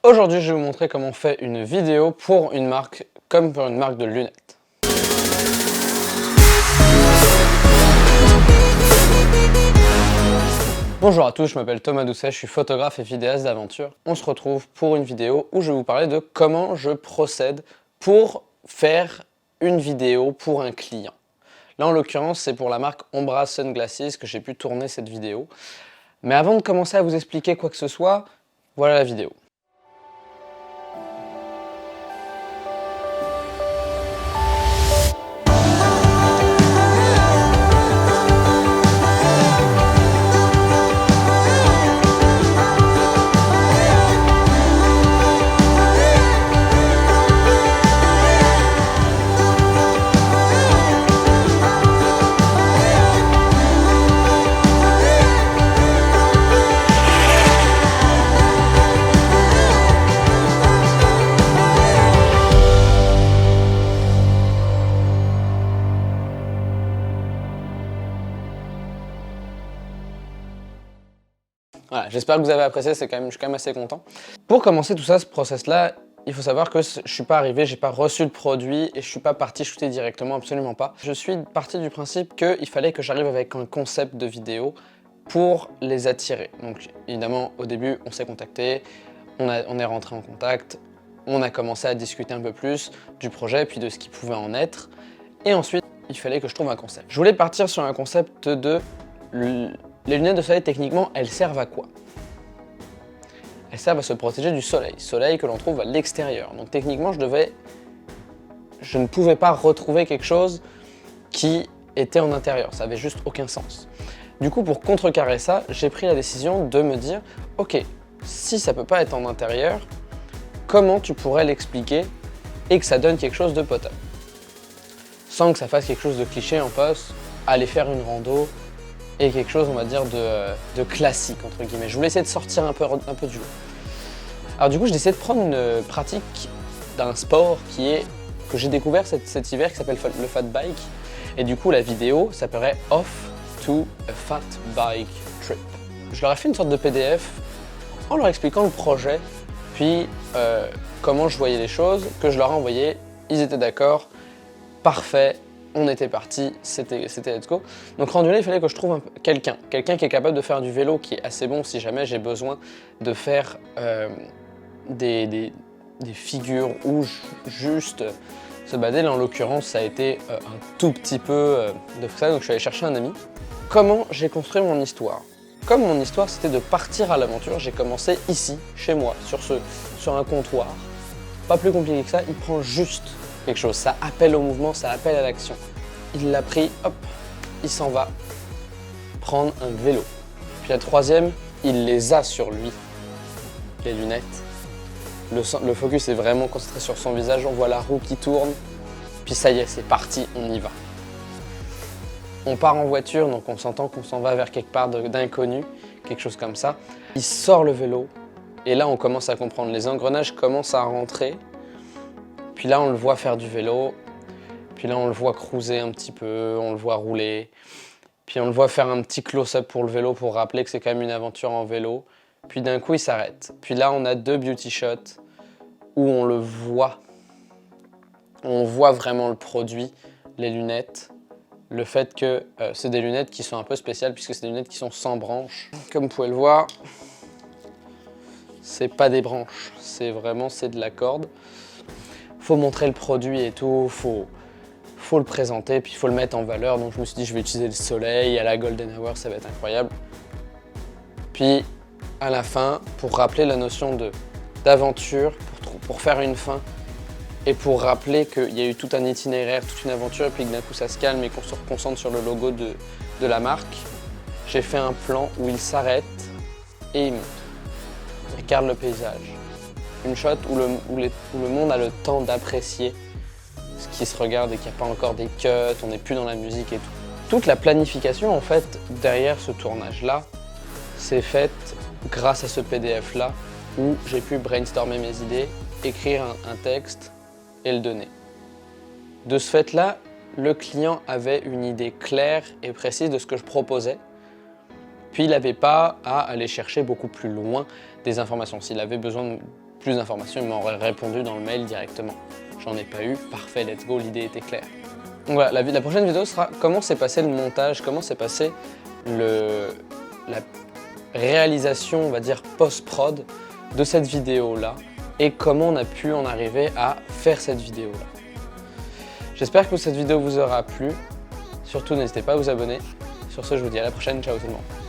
Aujourd'hui, je vais vous montrer comment on fait une vidéo pour une marque, comme pour une marque de lunettes. Bonjour à tous, je m'appelle Thomas Doucet, je suis photographe et vidéaste d'aventure. On se retrouve pour une vidéo où je vais vous parler de comment je procède pour faire une vidéo pour un client. Là, en l'occurrence, c'est pour la marque Ombra Sunglasses que j'ai pu tourner cette vidéo. Mais avant de commencer à vous expliquer quoi que ce soit, voilà la vidéo. Voilà, j'espère que vous avez apprécié, je suis quand même assez content. Pour commencer tout ça, ce process-là, il faut savoir que je suis pas arrivé, j'ai pas reçu de produit et je suis pas parti shooter directement, absolument pas. Je suis parti du principe qu'il fallait que j'arrive avec un concept de vidéo pour les attirer. Donc évidemment, au début, on s'est contacté, on est rentré en contact, on a commencé à discuter un peu plus du projet puis de ce qui pouvait en être. Et ensuite, il fallait que je trouve un concept. Je voulais partir sur un concept de... Les lunettes de soleil, techniquement, elles servent à quoi? Elles servent à se protéger du soleil, soleil que l'on trouve à l'extérieur. Donc techniquement, je ne pouvais pas retrouver quelque chose qui était en intérieur, ça avait juste aucun sens. Du coup, pour contrecarrer ça, j'ai pris la décision de me dire, ok, si ça peut pas être en intérieur, comment tu pourrais l'expliquer et que ça donne quelque chose de potable? Sans que ça fasse quelque chose de cliché en poste, aller faire une rando, et quelque chose, on va dire, de classique, entre guillemets. Je voulais essayer de sortir un peu du lot. Alors du coup, j'ai décidé de prendre une pratique d'un sport que j'ai découvert cet hiver, qui s'appelle le fat bike. Et du coup, la vidéo s'appellerait Off to a Fat Bike Trip. Je leur ai fait une sorte de PDF en leur expliquant le projet, puis comment je voyais les choses, que je leur ai envoyé. Ils étaient d'accord, parfait. On était parti, c'était let's go. Donc rendu là, il fallait que je trouve quelqu'un qui est capable de faire du vélo, qui est assez bon si jamais j'ai besoin de faire des figures ou juste se balader. Là en l'occurrence, ça a été un tout petit peu de ça, donc je suis allé chercher un ami. Comment j'ai construit mon histoire? Comme mon histoire c'était de partir à l'aventure, j'ai commencé ici, chez moi, sur un comptoir. Pas plus compliqué que ça, il prend juste quelque chose, ça appelle au mouvement, ça appelle à l'action. Il l'a pris, hop, il s'en va prendre un vélo. Puis la troisième, il les a sur lui, les lunettes. Le focus est vraiment concentré sur son visage, on voit la roue qui tourne, puis ça y est, c'est parti, on y va. On part en voiture, donc on s'entend qu'on s'en va vers quelque part d'inconnu, quelque chose comme ça. Il sort le vélo, et là on commence à comprendre, les engrenages commencent à rentrer. Puis là, on le voit faire du vélo. Puis là, on le voit cruiser un petit peu, on le voit rouler. Puis on le voit faire un petit close-up pour le vélo pour rappeler que c'est quand même une aventure en vélo. Puis d'un coup, il s'arrête. Puis là, on a deux beauty shots où on le voit. On voit vraiment le produit, les lunettes. Le fait que c'est des lunettes qui sont un peu spéciales puisque c'est des lunettes qui sont sans branches. Comme vous pouvez le voir, c'est pas des branches, c'est de la corde. Faut montrer le produit et tout, faut le présenter, puis il faut le mettre en valeur. Donc je me suis dit, je vais utiliser le soleil, à la golden hour, ça va être incroyable. Puis à la fin, pour rappeler la notion d'aventure, pour faire une fin, et pour rappeler qu'il y a eu tout un itinéraire, toute une aventure, et puis que d'un coup ça se calme et qu'on se concentre sur le logo de la marque, j'ai fait un plan où il s'arrête et il monte. Il regarde le paysage. Une shot où le monde a le temps d'apprécier ce qui se regarde et qu'il n'y a pas encore des cuts, on n'est plus dans la musique et tout. Toute la planification en fait derrière ce tournage-là, c'est faite grâce à ce PDF-là où j'ai pu brainstormer mes idées, écrire un texte et le donner. De ce fait-là, le client avait une idée claire et précise de ce que je proposais. Puis il n'avait pas à aller chercher beaucoup plus loin des informations. S'il avait besoin plus d'informations, il m'aurait répondu dans le mail directement. J'en ai pas eu, parfait, let's go, l'idée était claire. Donc voilà, la prochaine vidéo sera comment s'est passé le montage, comment s'est passé la réalisation, on va dire, post-prod de cette vidéo-là et comment on a pu en arriver à faire cette vidéo-là. J'espère que cette vidéo vous aura plu. Surtout, n'hésitez pas à vous abonner. Sur ce, je vous dis à la prochaine. Ciao tout le monde.